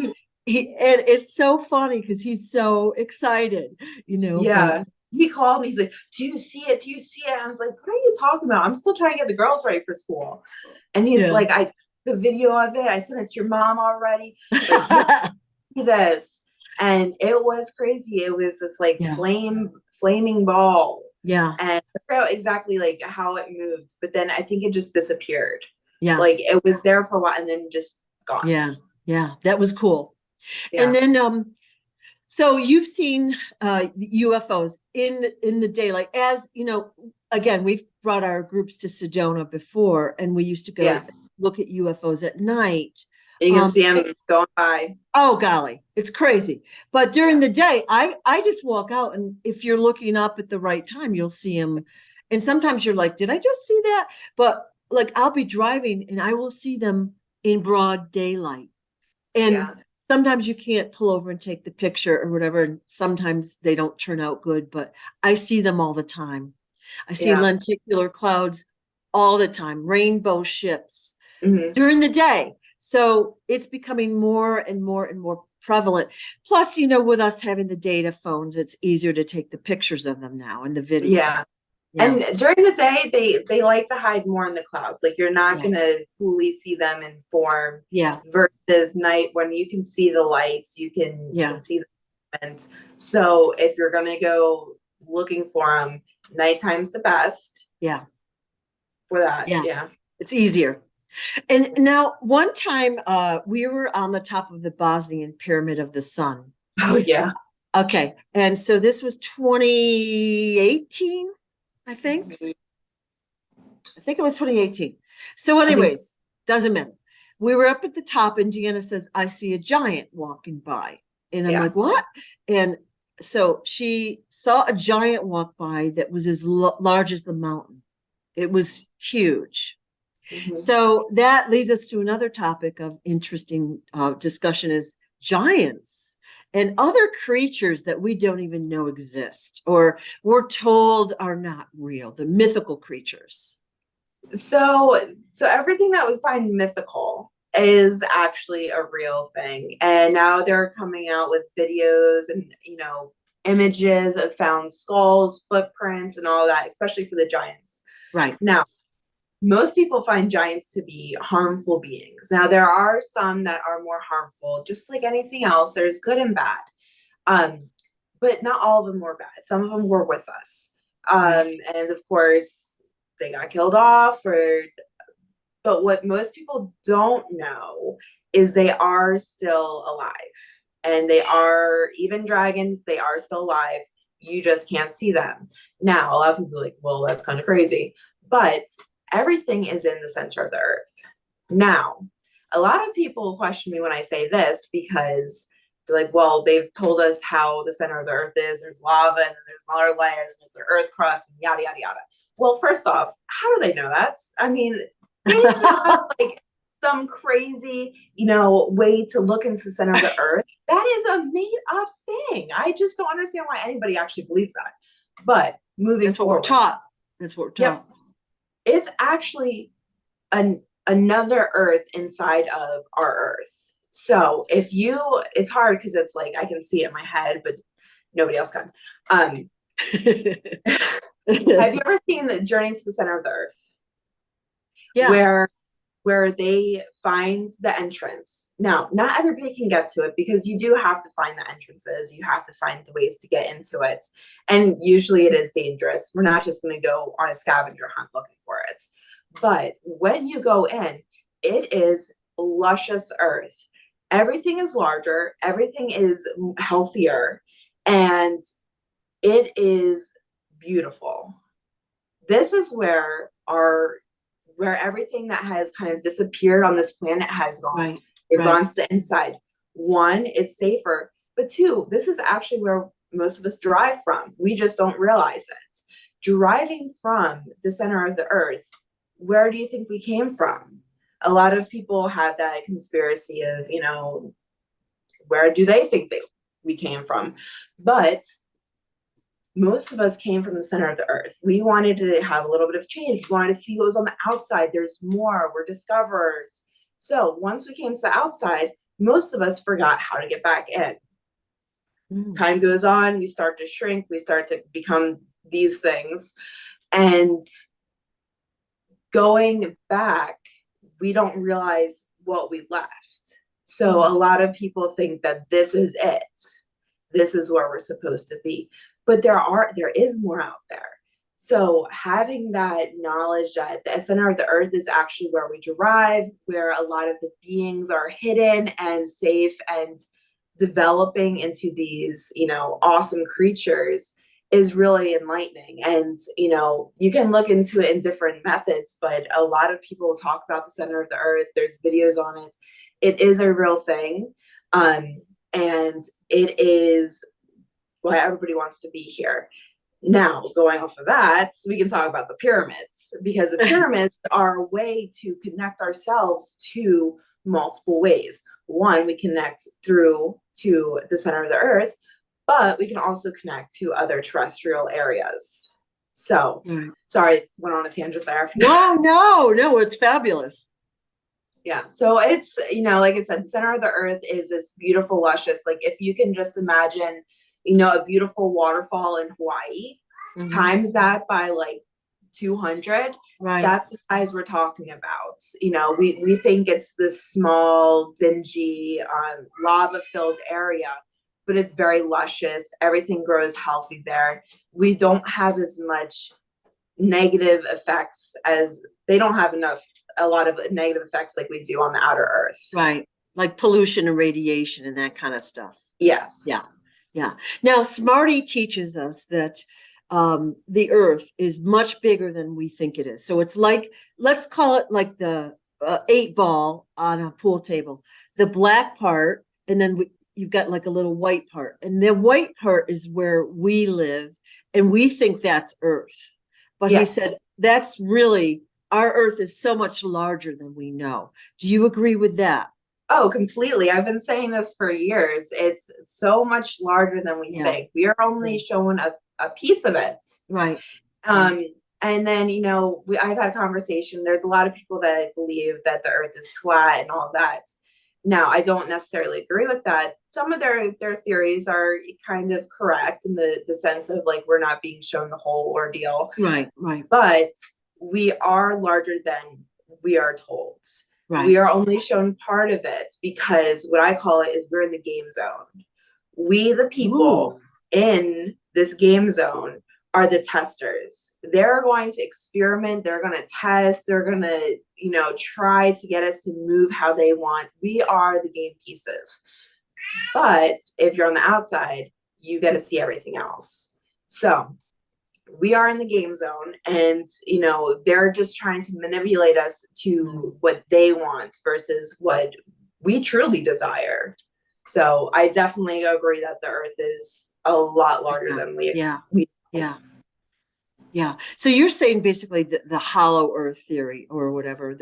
And it's so funny because he's so excited, Yeah. He called me. He's like, do you see it? Do you see it? I was like, what are you talking about? I'm still trying to get the girls ready for school. And he's like, I the video of it. I sent it to your mom already. Like, see this. And it was crazy. It was this like flaming ball. Yeah. And I forgot exactly like how it moved, but then I think it just disappeared. Yeah. Like it was there for a while and then just gone. Yeah. Yeah. That was cool. Yeah. And then so you've seen UFOs in the daylight, as again, we've brought our groups to Sedona before, and we used to go look at UFOs at night. You can see them going by. Oh, golly, it's crazy. But during the day, I just walk out, and if you're looking up at the right time, you'll see them. And sometimes you're like, did I just see that? But like, I'll be driving, and I will see them in broad daylight. And sometimes you can't pull over and take the picture or whatever. And sometimes they don't turn out good, but I see them all the time. I see lenticular clouds all the time, rainbow ships during the day. So it's becoming more and more and more prevalent. Plus, with us having the data phones, it's easier to take the pictures of them now and the video. Yeah. Yeah. And during the day, they like to hide more in the clouds. Like you're not Yeah. gonna fully see them in form. Yeah. Versus night when you can see the lights, you Yeah. can see the movement. So if you're gonna go looking for them, nighttime's the best Yeah. for that. Yeah. Yeah. It's easier. And now one time we were on the top of the Bosnian Pyramid of the Sun. Oh yeah. Okay. And so this was 2018, I think. I think it was 2018. So, I think anyways, doesn't matter. We were up at the top, and Deanna says, I see a giant walking by. And I'm Yeah. like, what? And so she saw a giant walk by that was as large as the mountain. It was huge. Mhm. So that leads us to another topic of interesting discussion is giants and other creatures that we don't even know exist or we're told are not real, the mythical creatures. So everything that we find mythical is actually a real thing. And now they're coming out with videos and images of found skulls, footprints, and all that, especially for the giants. Right. Now, most people find giants to be harmful beings. Now, there are some that are more harmful, just like anything else. There's good and bad. But not all of them were bad. Some of them were with us. And of course, they got killed off but what most people don't know is they are still alive. And they are, even dragons, they are still alive. You just can't see them. Now, a lot of people are like, well, that's kind of crazy. But everything is in the center of the earth. Now, a lot of people question me when I say this because they're like, well, they've told us how the center of the earth is. There's lava and there's another layer and there's an earth crust and yada, yada, yada. Well, first off, how do they know that? I mean, they have like some crazy, way to look into the center of the earth. That is a made up thing. I just don't understand why anybody actually believes that. But moving That's what forward, we're taught. That's what we're taught. Yep, it's actually another earth inside of our earth. So it's hard because it's like I can see it in my head, but nobody else can. Have you ever seen the Journey to the Center of the Earth? Yeah. Where they find the entrance. Now, not everybody can get to it because you do have to find the entrances. You have to find the ways to get into it. And usually it is dangerous. We're not just going to go on a scavenger hunt looking for it. But when you go in, it is luscious earth. Everything is larger. Everything is healthier. And it is beautiful. This is where everything that has kind of disappeared on this planet has gone. Right. They've gone to the inside. One, it's safer. But two, this is actually where most of us drive from. We just don't realize it. Driving from the center of the earth, where do you think we came from? A lot of people have that conspiracy of, where do they think we came from? But most of us came from the center of the earth. We wanted to have a little bit of change. We wanted to see what was on the outside. There's more. We're discoverers. So once we came to the outside, most of us forgot how to get back in. Time goes on. We start to shrink. We start to become these things. And going back, we don't realize what we left. So a lot of people think that this is it. This is where we're supposed to be. But there is more out there. So having that knowledge that the center of the earth is actually where we derive, where a lot of the beings are hidden and safe and developing into these, awesome creatures is really enlightening. And, you can look into it in different methods, but a lot of people talk about the center of the earth. There's videos on it. It is a real thing. And it is why everybody wants to be here. Now, going off of that, we can talk about the pyramids, because the pyramids are a way to connect ourselves to multiple ways. One, we connect through to the center of the earth, but we can also connect to other terrestrial areas. So, sorry, went on a tangent there. No, it's fabulous. Yeah. So it's, like I said, the center of the earth is this beautiful, luscious, like if you can just imagine, a beautiful waterfall in Hawaii, times that by like 200, Right. that's the size we're talking about. We think it's this small, dingy, lava-filled area, but it's very luscious. Everything grows healthy there. We don't have as much negative effects as they don't have a lot of negative effects like we do on the outer earth. Right. Like pollution and radiation and that kind of stuff. Yes. Yeah. Yeah. Now, Smarty teaches us that the earth is much bigger than we think it is. So it's like, let's call it like the 8-ball on a pool table, the black part, and then you've got like a little white part. And the white part is where we live, and we think that's earth. But he said that's really, our earth is so much larger than we know. Do you agree with that? Oh, completely. I've been saying this for years. It's so much larger than we think. We are only shown a piece of it. Right. And then, I've had a conversation. There's a lot of people that believe that the earth is flat and all that. Now, I don't necessarily agree with that. Some of their theories are kind of correct in the sense of like, we're not being shown the whole ordeal. Right, right. But we are larger than we are told. Right. We are only shown part of it because what I call it is we're in the game zone. We, the people in this game zone, are the testers. They're going to experiment. They're going to test. They're going to, try to get us to move how they want. We are the game pieces. But if you're on the outside, you get to see everything else. So we are in the game zone, and they're just trying to manipulate us to what they want versus what we truly desire. So I definitely agree that the earth is a lot larger than we Yeah. So you're saying basically the hollow earth theory or whatever.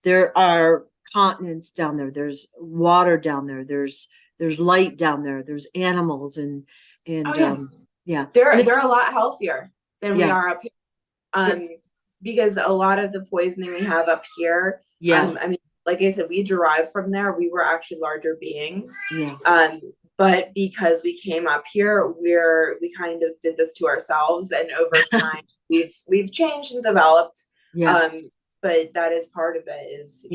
There are continents down there. There's water down there. There's light down there. There's animals and they're a lot healthier than we are up here. Because a lot of the poisoning we have up here, like I said, we derived from there. We were actually larger beings. But because we came up here, we kind of did this to ourselves, and over time we've changed and developed. But that is part of it. Is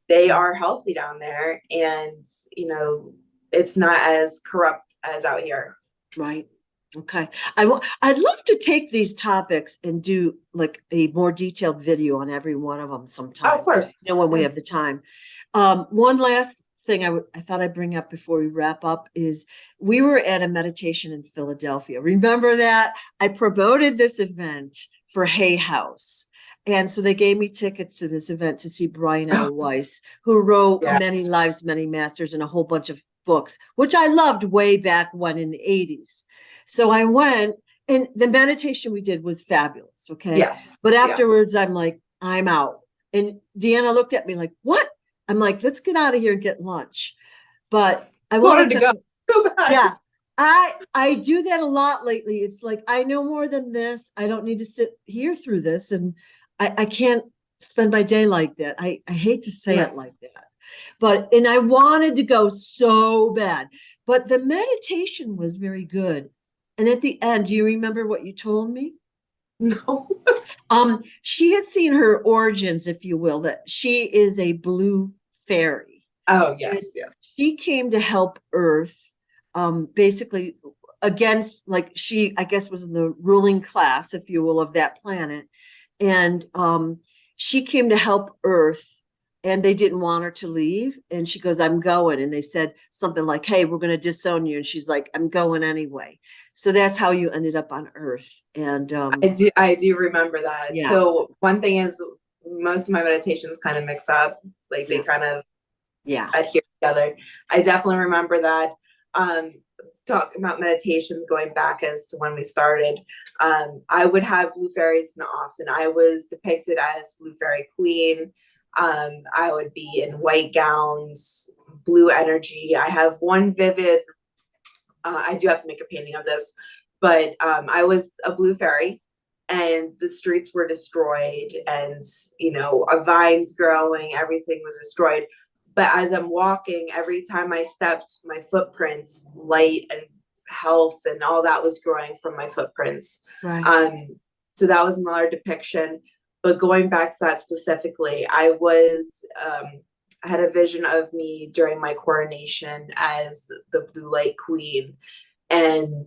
they are healthy down there, and it's not as corrupt as out here. Right. Okay. I'd love to take these topics and do like a more detailed video on every one of them sometime. Oh, of course. When we have the time. One last thing I thought I'd bring up before we wrap up is we were at a meditation in Philadelphia. Remember that? I promoted this event for Hay House. And so they gave me tickets to this event to see Brian L. Weiss, who wrote Many Lives, Many Masters and a whole bunch of books, which I loved way back when in the 80s. So I went, and the meditation we did was fabulous. Okay. Yes. But afterwards, I'm like, I'm out. And Deanna looked at me like, what? I'm like, let's get out of here and get lunch. But I wanted to go. Yeah. I do that a lot lately. It's like, I know more than this. I don't need to sit here through this. And I can't spend my day like that. I hate to say it like that. And I wanted to go so bad. But the meditation was very good. And at the end, do you remember what you told me? No. She had seen her origins, if you will, that she is a blue fairy. Oh, yes. She came to help Earth, basically against, like, she, I guess, was in the ruling class, if you will, of that planet. And she came to help Earth, and they didn't want her to leave. And she goes, I'm going. And they said something like, hey, we're going to disown you. And she's like, I'm going anyway. So that's how you ended up on Earth. And I do remember that. Yeah. So one thing is, most of my meditations kind of mix up, like they kind of adhere together. I definitely remember that. Talk about meditations going back as to when we started. I would have blue fairies in the office, and I was depicted as blue fairy queen. I would be in white gowns, blue energy. I have one vivid, I do have to make a painting of this, but I was a blue fairy, and the streets were destroyed, and vines growing, everything was destroyed. But as I'm walking, every time I stepped, my footprints light and health and all that was growing from my footprints. Right. So that was another depiction. But going back to that specifically, I had a vision of me during my coronation as the Blue Light Queen, and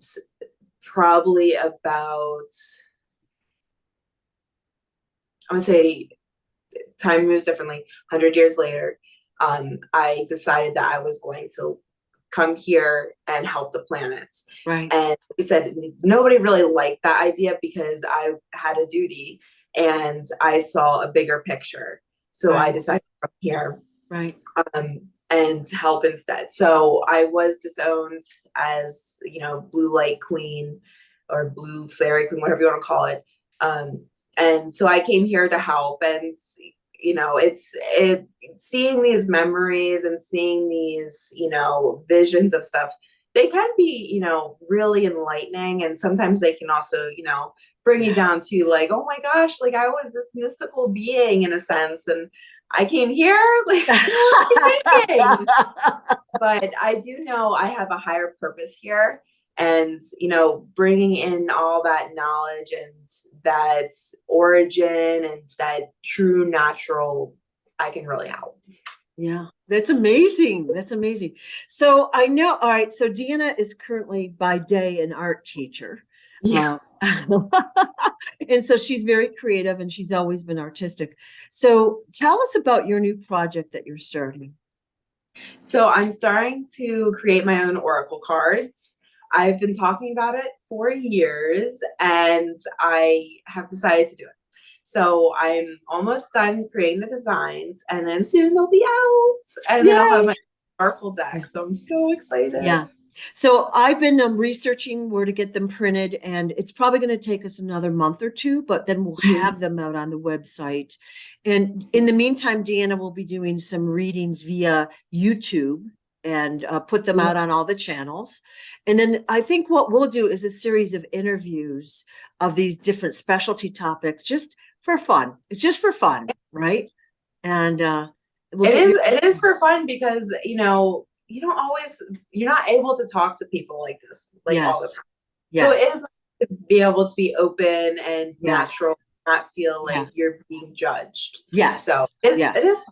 probably about, I would say, time moves differently. 100 years later, I decided that I was going to come here and help the planets. Right. And we said nobody really liked that idea because I had a duty and I saw a bigger picture. So I decided to come here. Right. And help instead. So I was disowned as, Blue Light Queen or Blue Fairy Queen, whatever you want to call it. And so I came here to help, and it's seeing these memories and seeing these, visions of stuff. They can be, really enlightening, and sometimes they can also, bring you down to like, oh my gosh, like I was this mystical being in a sense, and I came here, like, but I do know I have a higher purpose here, and bringing in all that knowledge and that origin and that true natural, I can really help. Yeah, that's amazing. That's amazing. So I know, all right, so Deanna is currently by day an art teacher. Yeah. And so she's very creative and she's always been artistic. So tell us about your new project that you're starting. So I'm starting to create my own oracle cards. I've been talking about it for years and I have decided to do it. So I'm almost done creating the designs, and then soon they'll be out, and then I'll have my oracle deck. So I'm so excited. Yeah. So I've been researching where to get them printed, and it's probably going to take us another month or two, but then we'll have them out on the website. And in the meantime, Deanna will be doing some readings via YouTube and put them out on all the channels. And then I think what we'll do is a series of interviews of these different specialty topics, just for fun. It's just for fun, right? And it is for fun because you don't always, you're not able to talk to people like this all the time. Yes. So it is to be able to be open and natural, not feel like you're being judged. Yes. So it is.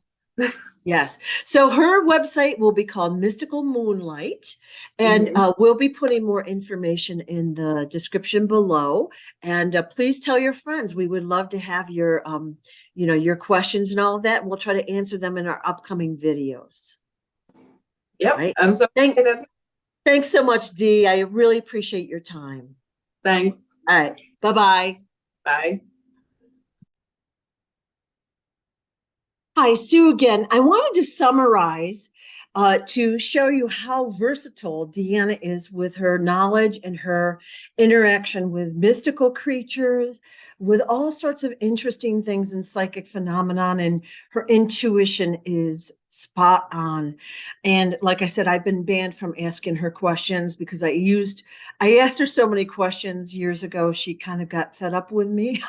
Yes. So her website will be called Mystical Moonlight, and we'll be putting more information in the description below. And please tell your friends. We would love to have your, your questions and all of that. And we'll try to answer them in our upcoming videos. Yep. Right? I'm so excited. Thanks so much, Dee. I really appreciate your time. Thanks. All right. Bye-bye. Bye. Hi, Sue again. I wanted to summarize to show you how versatile Deanna is with her knowledge and her interaction with mystical creatures, with all sorts of interesting things in psychic phenomenon, and her intuition is spot on. And like I said, I've been banned from asking her questions because I asked her so many questions years ago, she kind of got fed up with me.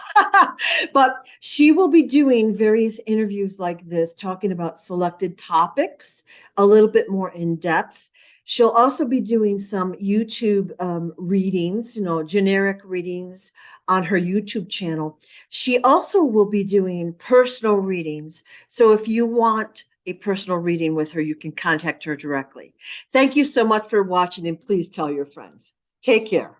But she will be doing various interviews like this, talking about selected topics a little bit more in depth. She'll also be doing some YouTube readings, generic readings on her YouTube channel. She also will be doing personal readings. So if you want a personal reading with her, you can contact her directly. Thank you so much for watching, and please tell your friends. Take care.